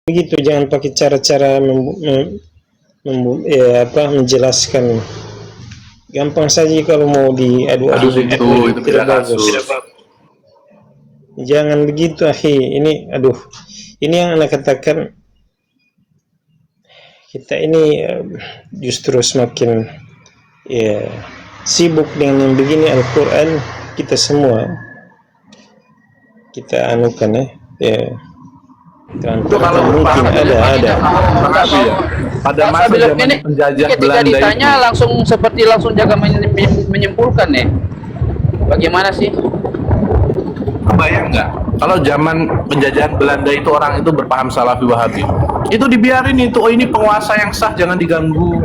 begitu, jangan pakai cara-cara menjelaskan. Gampang saja kalau mau diadu-adu begitu, itu tidak beda bagus. kasus. Jangan begitu, akhi. Ini yang anak katakan, kita ini justru semakin sibuk dengan yang begini. Al-Quran kita semua kita anukan Itu kalau mungkin ada pada masa zaman penjajah ketika Belanda ditanya itu, langsung jaga menyimpulkan nih. Bagaimana sih? kebayang nggak kalau zaman penjajahan Belanda itu orang itu berpaham Salafi Wahabi, itu dibiarin itu, oh ini penguasa yang sah jangan diganggu,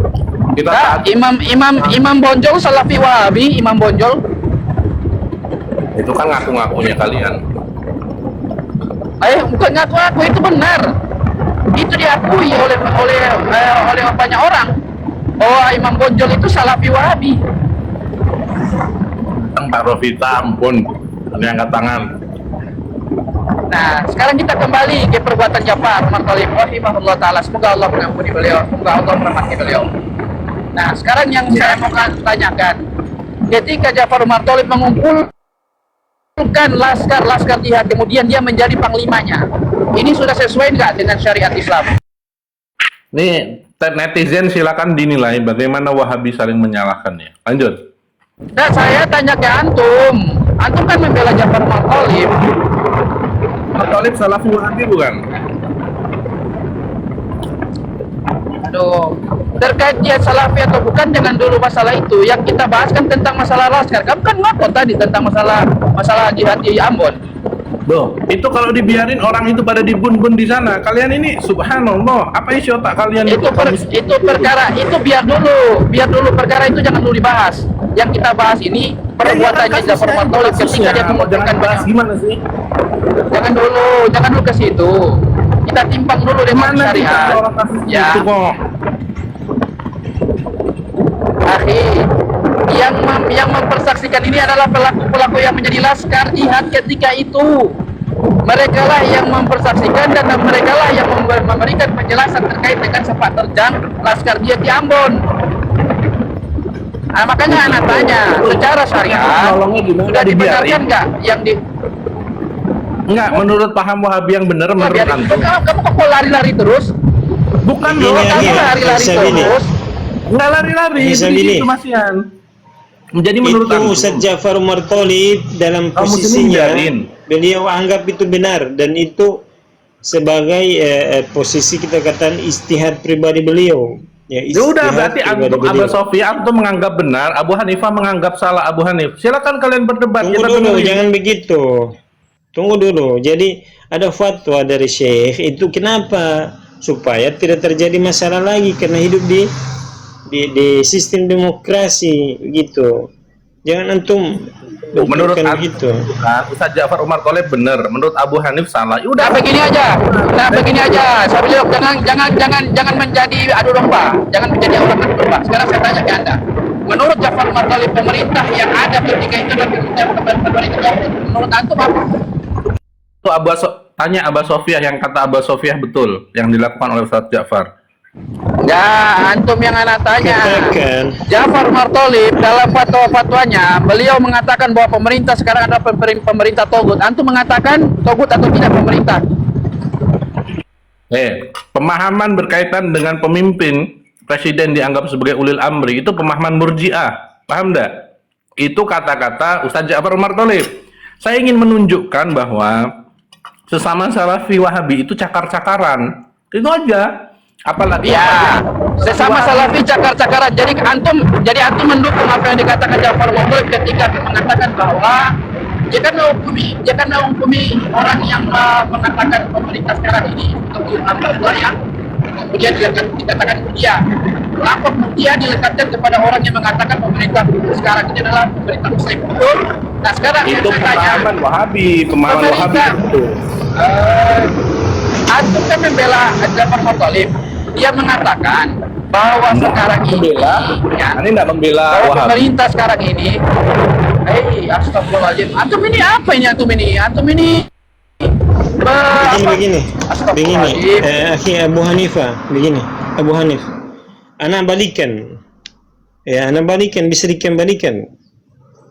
kita taat. Imam Bonjol Salafi Wahabi, Imam Bonjol Itu kan ngaku-ngakunya kalian. bukan ngaku-ngaku, itu benar, itu diakui oleh banyak orang. Oh, Imam Bonjol itu Salafi Wahabi. Pak Rofita, ampun, ini angkat tangan. Nah, sekarang kita kembali ke perbuatan Ja'far Martolib rahimahullah ta'ala. Semoga Allah mengampuni beliau, semoga Allah merahmati beliau. Nah, sekarang yang saya mau tanyakan, ketika Ja'far Martolib mengumpulkan laskar jihad, kemudian dia menjadi panglimanya, ini sudah sesuai nggak dengan syariat Islam? Nih, netizen silakan dinilai bagaimana Wahabi saling menyalahkannya. Lanjut. Nah, saya tanya ke antum kan membela Ja'far Martolib. Martolib Salafi Wahabi bukan? Aduh, terkait dia Salafi atau bukan, jangan dulu masalah itu. Yang kita bahas kan tentang masalah laskar. Kamu kan ngaku tadi tentang masalah jihad di Ambon. Loh, itu kalau dibiarin orang itu pada dibun-bun di sana, kalian ini subhanallah, apa isi otak kalian itu perkara itu biar dulu perkara itu jangan dulu dibahas. Yang kita bahas ini perbuatannya Ja'far Martolib ketika dia mengumpulkan bahas gimana sih? Jangan dulu ke situ. Kita timpang dulu dengan syariat. Ya. Akhi, yang mempersaksikan ini adalah pelaku yang menjadi laskar jihad ketika itu. Mereka lah yang mempersaksikan dan mereka lah yang memberikan penjelasan terkait dengan sepak terjang laskar jihad di Ambon. Nah, makanya anak tanya, secara syariat sudah dibenarkan nggak yang di? Enggak, menurut paham Wahabi yang benar, menurut antum. Kamu kok lari-lari terus? Bukan loh, kamu lari-lari terus. Enggak lari-lari, itu masian. Jadi menurut itu Ustaz Ja'far Martolib dalam posisinya, beliau anggap itu benar, dan itu sebagai posisi kita katakan istihad pribadi beliau. Ya udah, berarti antum Abu Sofyan antum menganggap benar, Abu Hanifah menganggap salah Abu Hanif. Silakan kalian berdebat. Tunggu dulu, jangan begitu. Tunggu dulu. Jadi ada fatwa dari Syekh itu, kenapa? Supaya tidak terjadi masalah lagi karena hidup di sistem demokrasi gitu. Jangan antum menurut gitu. Ustaz Ja'far Martolib benar, menurut Abu Hanif salah. Udah, begini aja. Saya bilang jangan menjadi adu domba, jangan menjadi orang adu domba. Sekarang saya tanya ke Anda. Menurut Ja'far Martolib, pemerintah yang ada ketika itu dan pemerintah menurut antum apa? Itu tanya Abah Sofiah, yang kata Abah Sofiah betul yang dilakukan oleh Ustaz Ja'far. Enggak, antum yang anak tanya. Ja'far Martolib dalam fatwanya beliau mengatakan bahwa pemerintah sekarang adalah pemerintah togut. Antum mengatakan togut atau tidak pemerintah? Pemahaman berkaitan dengan pemimpin presiden dianggap sebagai ulil amri itu pemahaman Murji'ah. Paham enggak? Itu kata-kata Ustaz Ja'far Martolib. Saya ingin menunjukkan bahwa sesama Salafi Wahabi itu cakar-cakaran. Itu aja. Apalagi ya, sesama Salafi cakar-cakaran. Jadi antum mendukung apa yang dikatakan Ja'far Martolib ketika mengatakan bahwa jangan menghukumi orang yang mengatakan pemerintah sekarang ini untuk yang kemudian dikatakan dia. Kenapa dia dilekatkan kepada orang yang mengatakan pemerintah sekarang ini adalah pemerintah Muslim? Nah, sekarang itu pemahaman Wahabi, pemahaman Wahabi itu. Antum kan membela Ja'far Martolib. Dia mengatakan bahwa sekarang ini tidak membela bahwa pemerintah sekarang ini astagfirullahaladzim. Antum ini apa ini? Antum ini Begini, Astagfirullahaladzim. akhi Abu Hanifah, begini, Abu Hanif, anak balikan, anak balikan, bisa dikembalikan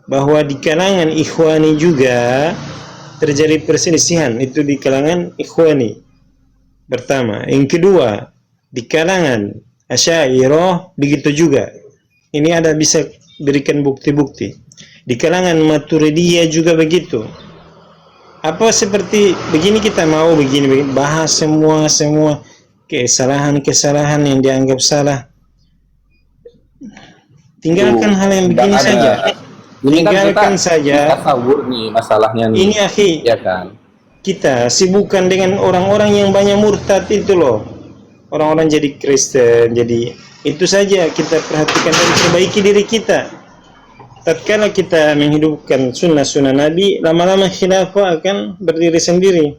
bahwa di kalangan ikhwani juga terjadi perselisihan, itu di kalangan ikhwani pertama. Yang kedua, di kalangan Asy'ariyah begitu juga. Ini ada bisa berikan bukti-bukti. Di kalangan Maturidiyah juga begitu. Apa seperti begini kita mau begini bahas semua kesalahan yang dianggap salah. Tinggalkan hal yang begini saja. Tinggalkan saja. Tasawur nih masalahnya nih. Ini akhi, Ya kan? kita sibukkan dengan orang-orang yang banyak murtad itu loh. Orang-orang jadi Kristen, jadi itu saja kita perhatikan dan perbaiki diri kita. Tatkala kita menghidupkan sunnah Nabi, lama-lama khilafah akan berdiri sendiri.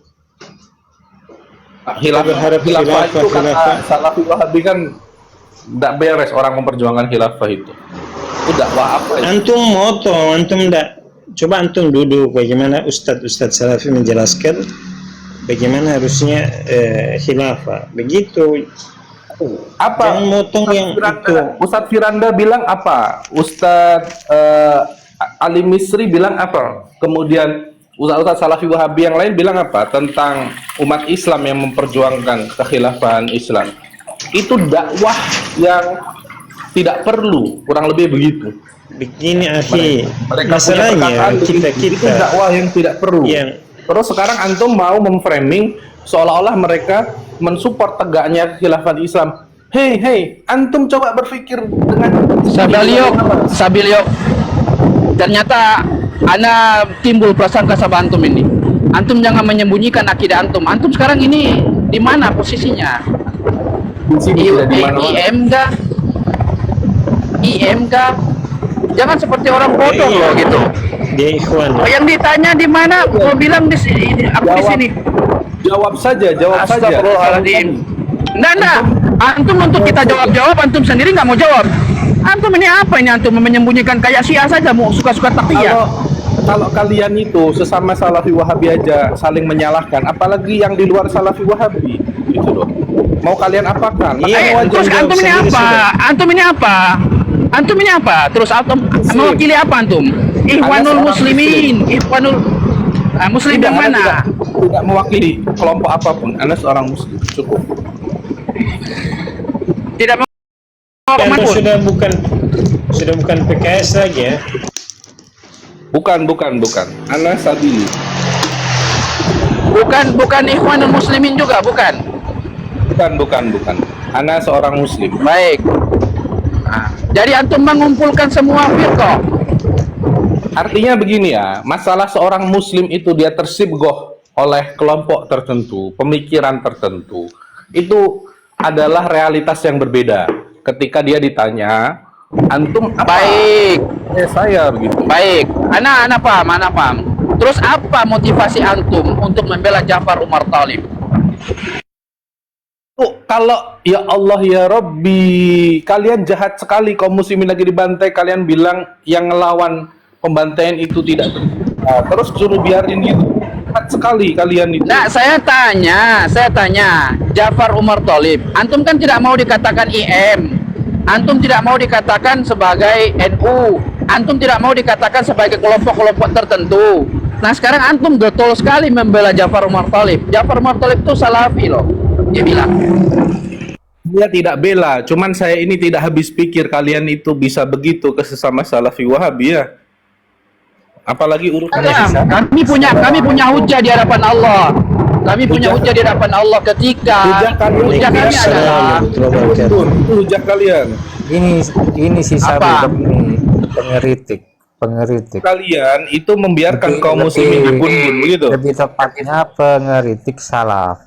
Khilafah itu kata Salafi Wahabi kan tidak beres orang memperjuangkan khilafah itu. Itu dakwah apa ya? Antum ndak. Coba antum duduk bagaimana Ustadz Salafi menjelaskan bagaimana harusnya khilafah. Begitu. Apa? Jangan motong yang itu. Ustadz Firanda bilang apa? Ustadz Ali Misri bilang apa? Kemudian Ustadz Salafi Wahabi yang lain bilang apa? Tentang umat Islam yang memperjuangkan kekhilafahan Islam. Itu dakwah yang tidak perlu, kurang lebih begitu. Begini akhi, Mereka masalahnya itu dakwah yang tidak perlu. Terus sekarang antum mau memframing seolah-olah mereka mensupport tegaknya khilafah Islam. Hei, antum coba berpikir dengan Sabiliok. Ternyata ana timbul prasangka sama antum ini. Antum jangan menyembunyikan akidah antum. Antum sekarang ini di mana posisinya? IM kah? Jangan seperti orang bodoh loh gitu. Dia ikhwan. Yang ditanya di mana? Mau bilang di sini, aku di sini. Jawab saja. Astagfirullahaladzim. Nah, antum untuk kita jawab, antum sendiri nggak mau jawab. Antum ini apa ini? Antum menyembunyikan kayak Syiah saja, mau suka-suka taqiyah. Kalau kalian itu sesama Salafi Wahabi aja saling menyalahkan, apalagi yang di luar Salafi Wahabi, gitu loh. Mau kalian apakan? Terus antum ini apa? Antum ini apa? Terus antum mewakili apa antum? Ikhwanul Muslimin, Muslim yang mana? Tidak mewakili kelompok apapun. Anda seorang Muslim, cukup. Tidak mau Anda sudah bukan PKS lagi ya? Bukan. Anda Sabili. Bukan Ikhwanul Muslimin juga, bukan. Bukan. Anda seorang Muslim. Baik. Nah, jadi antum mengumpulkan semua firqah. Artinya begini ya, masalah seorang Muslim itu dia tersibgoh oleh kelompok tertentu, pemikiran tertentu. Itu adalah realitas yang berbeda. Ketika dia ditanya, antum apa? Baik. Saya begitu. Baik. Ana paham. Terus apa motivasi antum untuk membela Ja'far Umar Thalib? Kalau ya Allah ya Rabbi, kalian jahat sekali kaum muslimin lagi dibantai, kalian bilang yang ngelawan pembantaian itu tidak terus suruh biarin itu. Jahat sekali kalian itu. Nah, saya tanya, Ja'far Umar Thalib, antum kan tidak mau dikatakan IM, antum tidak mau dikatakan sebagai NU, antum tidak mau dikatakan sebagai kelompok-kelompok tertentu. Nah, sekarang antum getol sekali membela Ja'far Umar Thalib. Ja'far Umar Thalib itu Salafi loh, dia bilang. Dia tidak bela, cuman saya ini tidak habis pikir kalian itu bisa begitu ke sesama Salafi Wahabi ya. Apalagi urusan kami punya hujah di hadapan Allah. Kami punya hujah di hadapan Allah ketika hujah kami adalah itu hujah kalian. Ini si Sabit ini pengeritik. Kalian itu membiarkan kaum muslimin dibun-bun begitu. Lebih tepatnya pengeritik salaf.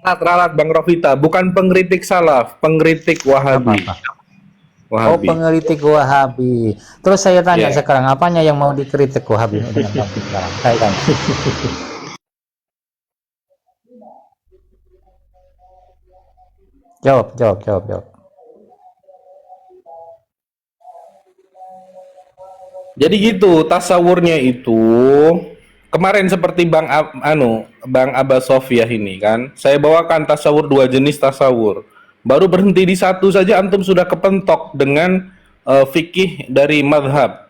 Ralat Bang Rofita, bukan pengkritik salaf, pengkritik Wahabi. Oh, pengkritik Wahabi. Terus saya tanya sekarang, apanya yang mau dikritik Wahabi dengan Bang sekarang? Saya tanya. Jawab. Jadi gitu, tasawurnya itu kemarin seperti Bang Abbas Sofiah ini kan, saya bawakan tasawur, 2 jenis tasawur. Baru berhenti di satu saja antum sudah kepentok dengan fikih dari madhab.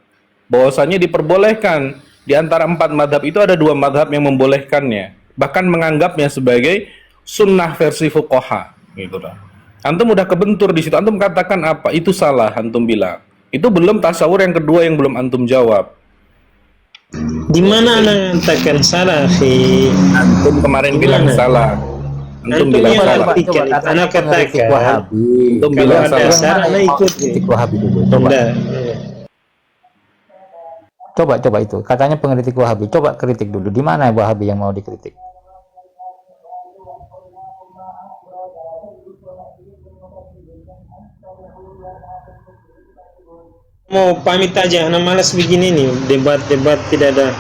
Bahwasanya diperbolehkan di antara 4 madhab itu ada 2 madhab yang membolehkannya, bahkan menganggapnya sebagai sunnah versi fuqaha gitu dah. Antum udah kebentur di situ, antum katakan apa? Itu salah, antum bilang. Itu belum tasawur yang kedua yang belum antum jawab. Di mana Anda mengatakan salah, akhi? Antum kemarin bilang salah. Antum bilang yang salah. Anak katakan Wahabi. Antum kalau bilang ada salah. salah, Anda ikut. Kritik Wahabi dulu. Coba. Coba itu. Katanya pengkritik Wahabi. Coba kritik dulu. Di mana Wahabi yang mau dikritik? Mau pamit aja, anak malas begini nih, debat-debat tidak ada.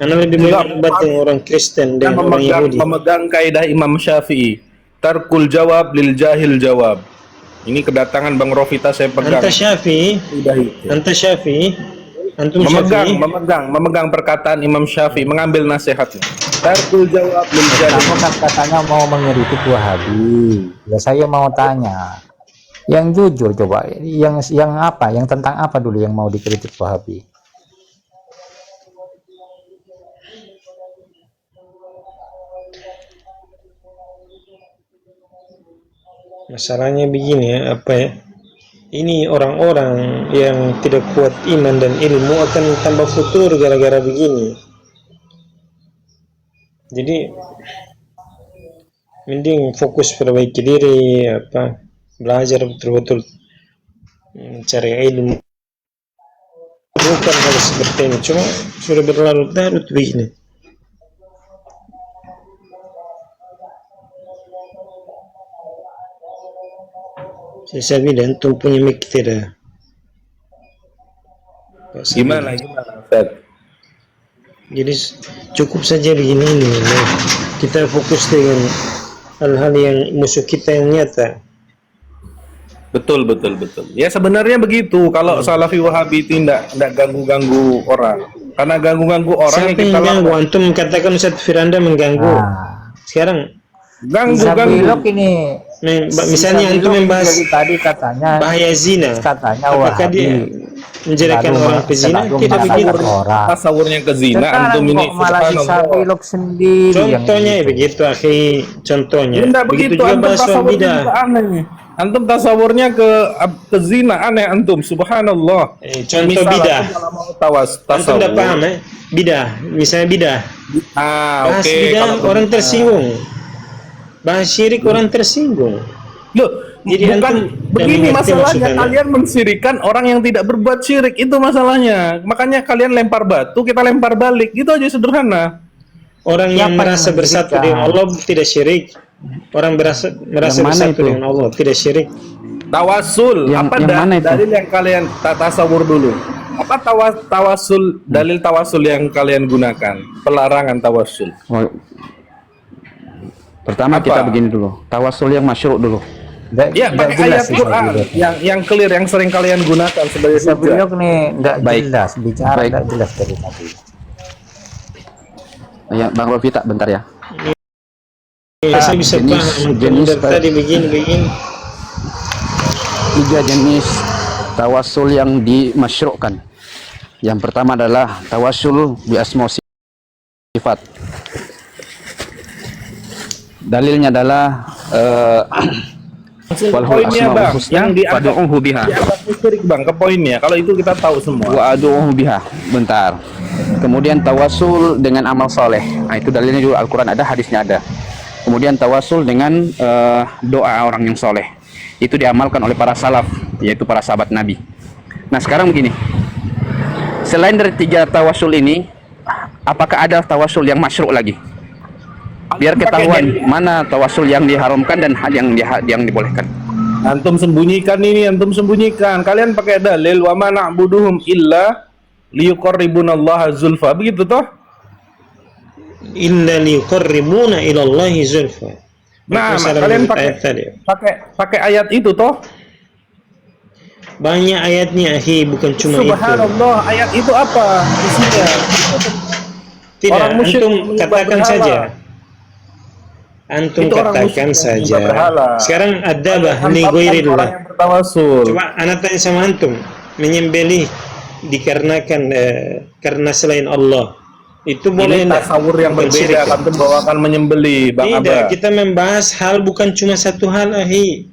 Anak lebih banyak debat dengan orang Kristen dan orang Yahudi. Memegang kaidah Imam Syafi'i, tarkul jawab lil jahil jawab. Ini kedatangan Bang Rofita saya pegang. Anta Syafi'i, antum Syafi'i. memegang perkataan Imam Syafi'i, mengambil nasihatnya. Tarkul jawab lil jahil. Kamu kan katanya mau mengkritik Wahabi. Ya saya mau tanya. Yang jujur coba, yang apa, yang tentang apa dulu yang mau dikritik Wahabi? Masalahnya begini ya, apa ya? Ini orang-orang yang tidak kuat iman dan ilmu akan tambah futur gara-gara begini. Jadi mending fokus perbaiki diri, belajar betul-betul mencari ilmu, bukan hal seperti ini. Cuma sudah berlarut-larut begini. Saya bilang antum punya mic tidak. Gimana Ustaz? Jadi cukup saja begini ini. Kita fokus dengan hal-hal yang musuh kita yang nyata. Betul. Ya sebenarnya begitu. Kalau Salafi Wahabi itu tidak ganggu-ganggu orang. Karena ganggu-ganggu orang siapa yang mengganggu? Antum katakan Ustaz Firanda mengganggu. Sekarang ganggu ini. Misalnya antum membahas tadi katanya bahaya zina. Katanya apakah dia menjadikan orang ke zina? Tidak begitu. Tasawurnya ke zina, antum ini malah disabilok sendiri. Contohnya begitu, akhi. Contohnya. Tidak begitu juga bahas soal bidah. Antum tasawurnya ke zina, aneh antum, subhanallah. Contoh bidah. Antum tidak paham bidah, misalnya bidah. Bahas bidah orang tersinggung. Bahas syirik orang tersinggung. Loh, jadi bukan begini masalahnya, kalian mensyirikan orang yang tidak berbuat syirik, itu masalahnya. Makanya kalian lempar batu, kita lempar balik, gitu aja sederhana. Orang yang merasa bersatu dengan Allah tidak syirik. Orang merasa bersatu dengan Allah tidak syirik. Tawasul, apa dalil yang kalian tasawur dulu? Apa tawasul, dalil tawasul yang kalian gunakan? Pelarangan tawasul. Pertama kita begini dulu, tawasul yang masyru' dulu. Ya, pakai ayat Quran yang clear, yang sering kalian gunakan sebagai beliau nih enggak jelas bicara, enggak jelas dari tadi. Ya, Bang Rofita bentar ya. Saya bisa jenis tadi begini. 3 jenis tawasul yang dimasyru'kan. Yang pertama adalah tawasul bi asma sifat. Dalilnya adalah poinnya Bang, yang dianggap syirik Bang, ke poinnya. Kalau itu kita tahu semua. Wa adu'uhu biha. Bentar. Kemudian tawasul dengan amal soleh. Nah, itu dalilnya juga Al-Quran ada, hadisnya ada. Kemudian tawasul dengan doa orang yang soleh. Itu diamalkan oleh para salaf, yaitu para sahabat Nabi. Nah, sekarang begini. Selain dari 3 tawasul ini, apakah ada tawasul yang masyru' lagi? Biar ketahuan mana tawasul yang diharamkan dan yang dibolehkan. Antum sembunyikan ini, antum sembunyikan. Kalian pakai dalil wa ma na'buduhum illa liyuqarribunallaha zulfa. Begitu toh? Illa liyuqarribuna ila Allahi zulfa. Nah, kalian pakai ayat itu toh? Banyak ayatnya, bukan cuma Subhanallah, ayat itu apa isinya? Tidak, Orang musyrik antum menyembah katakan berhala. saja. Antum Itu orang musyrik katakan yang saja. menyembah berhala. Sekarang ada bah li Hantarkan orang ghairillah. yang bertawasul. Coba anak tanya sama antum, menyembelih dikarenakan karena selain Allah. Itu boleh Ini enggak? tasawur yang Bukan syirik, berbeda. ya? Antum bawakan menyembelih, Bang Tidak, Abah. kita membahas hal bukan cuma satu hal, ahi.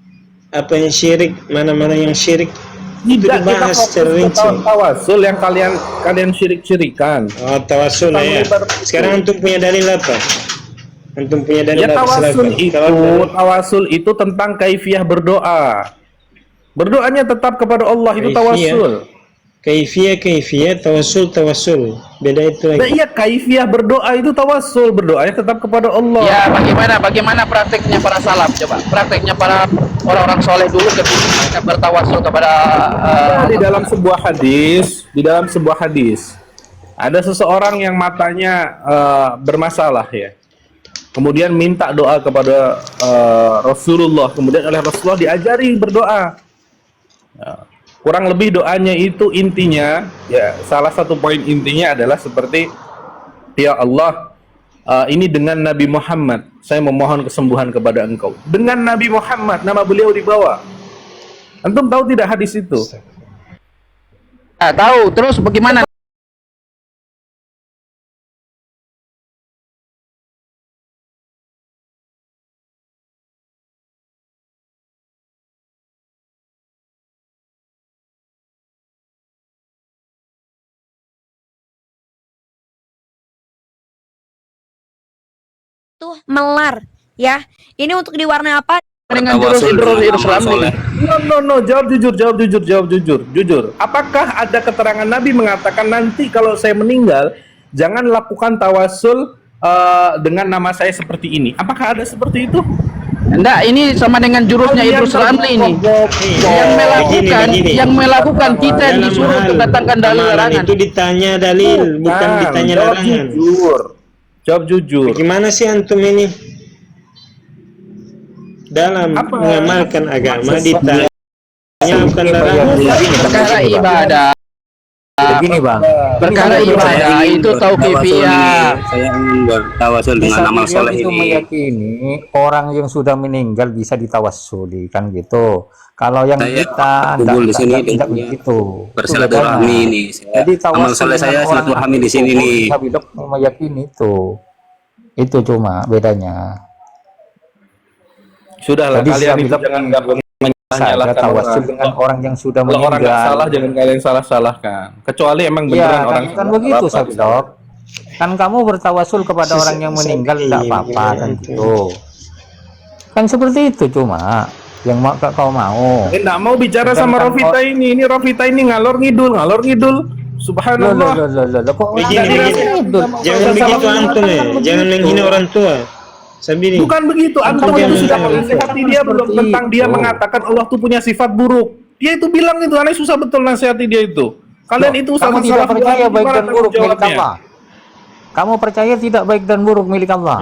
Apa yang syirik, mana-mana yang syirik. Itu Tidak, kita dibahas fokus secara ke rinci. tawasul yang kalian syirik-syirikan. Oh, tawasul ya. Sekarang antum punya dalil apa? Antum punya dalil Ya apa? Silakan. tawasul itu tentang kaifiyah berdoa. Berdoanya tetap kepada Allah, itu Kaifiyah. tawasul. Kaifiyah, tawasul. Beda itu Nah, lagi. iya, kaifiyah berdoa itu tawasul, berdoanya tetap kepada Allah. Ya, bagaimana prakteknya para salaf, coba prakteknya para orang-orang soleh dulu ketika mereka bertawasul kepada Di dalam sebuah hadis ada seseorang yang matanya bermasalah ya. Kemudian minta doa kepada Rasulullah, kemudian oleh Rasulullah diajari berdoa. Ya, kurang lebih doanya itu intinya, ya salah satu poin intinya adalah seperti, ya Allah, ini dengan Nabi Muhammad saya memohon kesembuhan kepada engkau. Dengan Nabi Muhammad, nama beliau dibawa. Antum tahu tidak hadis itu? tahu. Terus bagaimana? Tuh melar ya. Ini untuk diwarnai apa? Dengan jurus Islam ini. No, jawab jujur. Apakah ada keterangan Nabi mengatakan nanti kalau saya meninggal jangan lakukan tawasul dengan nama saya seperti ini? Apakah ada seperti itu? Enggak, ini sama dengan jurusnya Idrus Ramli ini. Begini. Yang melakukan kita yang Dalam disuruh hal untuk datangkan dalil amalan larangan. itu ditanya dalil, bukan ditanya jawab larangan. Jawab jujur. Gimana sih antum ini? Dalam Apa? mengamalkan agama ditanya bukan larangan. Perkara ibadah, Begini bang, perkara ibadah itu tauqifiyah. Saya ingin bertawasul dengan amal beliau soleh itu ini. meyakini orang yang sudah meninggal bisa ditawasuli kan gitu. Kalau yang Saya kita kumpul di sini tidak dengan begitu. bersilaturahmi ini. Jadi Amal soleh saya silaturahmi di sini nih. Habibullah meyakini itu cuma bedanya. Sudahlah, Jadi kalian itu Habibullah jangan gampang saya menyalahkan tawasul orang. dengan orang yang sudah Kalau orang nggak meninggal. salah jangan kalian salah-salahkan. Kecuali emang beneran Iya, orang kan begitu Sabidok. Kan kamu bertawasul kepada orang yang meninggal tidak apa-apa kan gitu. Kan seperti itu cuma yang kau mau. Nggak mau bicara Bukan sama kan Rofita ini. Ini Rofita ini ngalor ngidul. Subhanallah. Kok Begini. Jangan begitu antum ya. Jangan menghina orang tua. Sabini. Bukan begitu. Antum Bukan itu sudah begitu. menasihati dia belum Seperti tentang dia itu. mengatakan Allah tuh punya sifat buruk. Dia itu bilang itu, aneh susah betul nasihati dia itu. Kalian itu kamu sama tidak salah percaya baik dan buruk milik jawabnya. Allah. Kamu percaya tidak baik dan buruk milik Allah.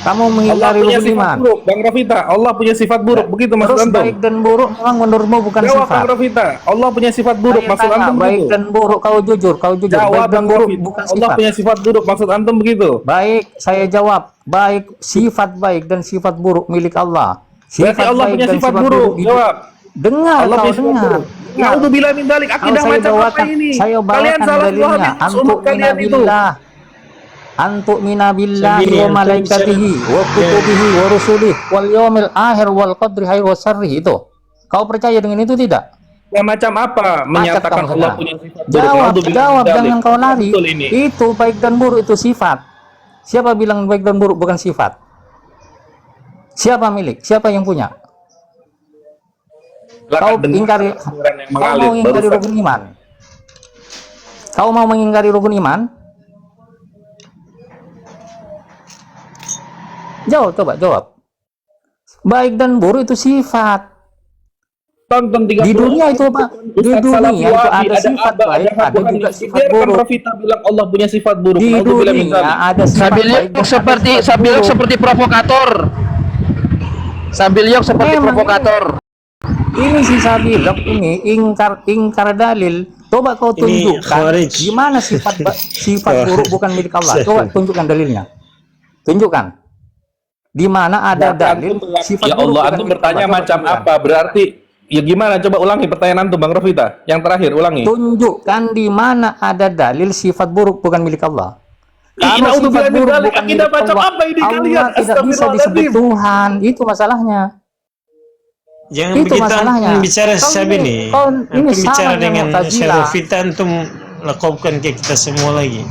Kamu Allah mengingkari punya rukun sifat iman. buruk, Bang Rafita. Allah punya sifat buruk, begitu maksud Terus antum. baik dan buruk memang menurutmu bukan Jawab sifat. Bang Rafita. Allah punya sifat buruk, Saya maksud tanya, antum baik begitu. dan buruk kau jujur. Jawab Baik dan Bang buruk Rafita. bukan Allah sifat. punya sifat buruk, maksud antum begitu. Baik, saya jawab. Baik, sifat baik dan sifat buruk milik Allah. Berarti Allah baik punya dan sifat buruk. itu- Jawab. Dengar, Allah kau punya sifat dengar. buruk. Naudzubillah min dzalik. Akidah Kalau saya macam apa bawakan, ini? saya Kalian bawakan salah dalilnya. paham umat kalian itu. Antuk minabillahi Sabini, wa antum malaikatihi wa kutubihi wa rusulihi wal yawmil akhir wal qadri khair wa syarri itu. Kau percaya dengan itu tidak? Ya macam apa menyatakan kamu Allah sana. punya sifat buruk? Jawab, Naudzubillah jawab, min dzalik. jangan kau lari. Betul ini. Itu baik dan buruk itu sifat. Siapa bilang baik dan buruk bukan sifat? Siapa milik? Siapa yang punya? Kau Silakan dengar ingkari, kebenaran yang kau mengalir. mau ingkari Barusan. rukun iman. Kau mau mengingkari rukun iman? Coba jawab. Baik dan buruk itu sifat. Tonton 30 Di dunia itu apa? Di Ustaz dunia Salafi itu Wahabi, ada sifat Abah, baik, Abu ada juga Hanifah. sifat Biarkan buruk. Rafita bilang Allah punya sifat buruk. Di Naudzubillah min dunia dzalik. ada sifat Sambil baik dan ada seperti sifat buruk. seperti provokator. Sambil seperti Memang provokator. Ini si Sabilok ini ingkar dalil Coba kau Ini tunjukkan Khawarij. di mana sifat buruk bukan milik Allah. Coba tunjukkan dalilnya. Tunjukkan. Di mana ada dalil sifat Ya buruk Allah, bukan antum milik bertanya Allah. Coba macam tunjukkan. apa? Berarti ya gimana? Coba ulangi pertanyaan antum, Bang Rafita. Yang terakhir ulangi. Tunjukkan di mana ada dalil sifat buruk bukan milik Allah. Kalau Naudzubillah sifat min buruk dzalik, bukan akidah milik macam Allah, apa ini kalian? Allah tidak bisa disebut Astagfirullahaladzim. Tuhan. Itu masalahnya. Jangan Itu begitu masalahnya. antum bicara Kau sabi ini- nih. kau ini Antum sama bicara dengan dengan Mu'tazilah. Syarafita, antum lakukan ke kita semua lagi.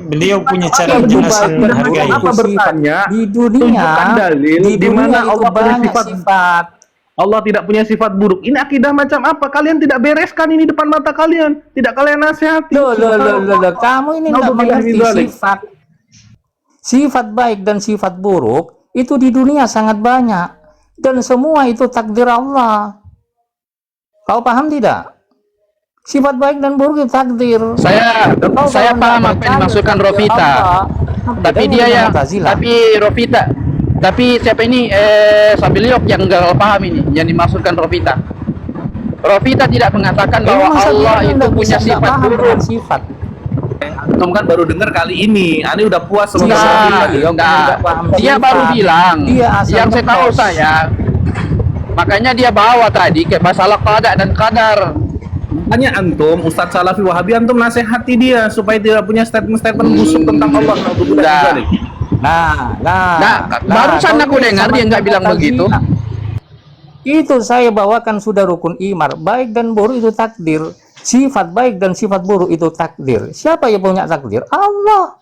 Beliau punya cara Apa menjelaskan berubah? hargai. Apa bertanya? Di dunia, Tunjukkan dalil di di mana dunia itu Allah punya banyak sifat. sifat. Allah tidak punya sifat buruk. Ini akidah macam apa? Kalian tidak bereskan ini depan mata kalian. Tidak kalian nasihati. Loh, kamu ini nggak Naudzubillah min mengerti dzalik. sifat baik dan sifat buruk itu di dunia sangat banyak dan semua itu takdir Allah. Kau paham tidak? Sifat baik dan buruk itu takdir. Saya Kau paham apa yang dimaksudkan Rofita. Tapi dia yang tapi siapa ini Sabiliok yang enggak paham ini yang dimaksudkan Rofita. Rofita tidak mengatakan bahwa Allah itu punya sifat buruk. Sifat. Antum kan baru dengar kali ini. Ani udah puas sama Enggak. Dia baru bilang. Dia asal Yang saya tahu ngetes. saya. Makanya dia bawa tadi ke masalah qada dan qadar. Makanya antum, Ustadz Salafi Wahabi, antum nasihati dia supaya tidak punya statement-statement busuk tentang Allah. Naudzubillah min Nah. dzalik. Barusan kau aku ini dengar sama dia nggak bilang Mu'tazilah. begitu. Itu saya bawakan sudah rukun iman. Baik dan buruk itu takdir. Sifat baik dan sifat buruk itu takdir. Siapa yang punya takdir? Allah.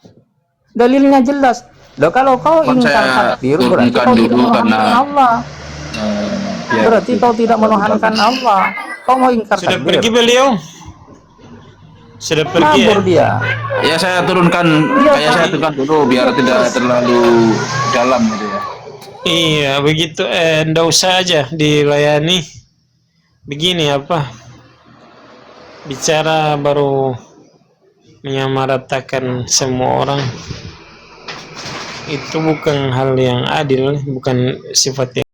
Dalilnya jelas. Loh, kalau kau ingkar takdir berarti kau tidak menuhankan Allah. Berarti kau tidak menuhankan Allah. Kau mau ingkar Sudah takdir. pergi beliau? Sudah pergi ya? Kabur dia. Ya saya turunkan, kayak saya turunkan dulu biar tidak terlalu dalam gitu ya. Iya, begitu. Ndak usah aja dilayani. Begini apa? Bicara baru menyamaratakan semua orang. Itu bukan hal yang adil, bukan sifat yang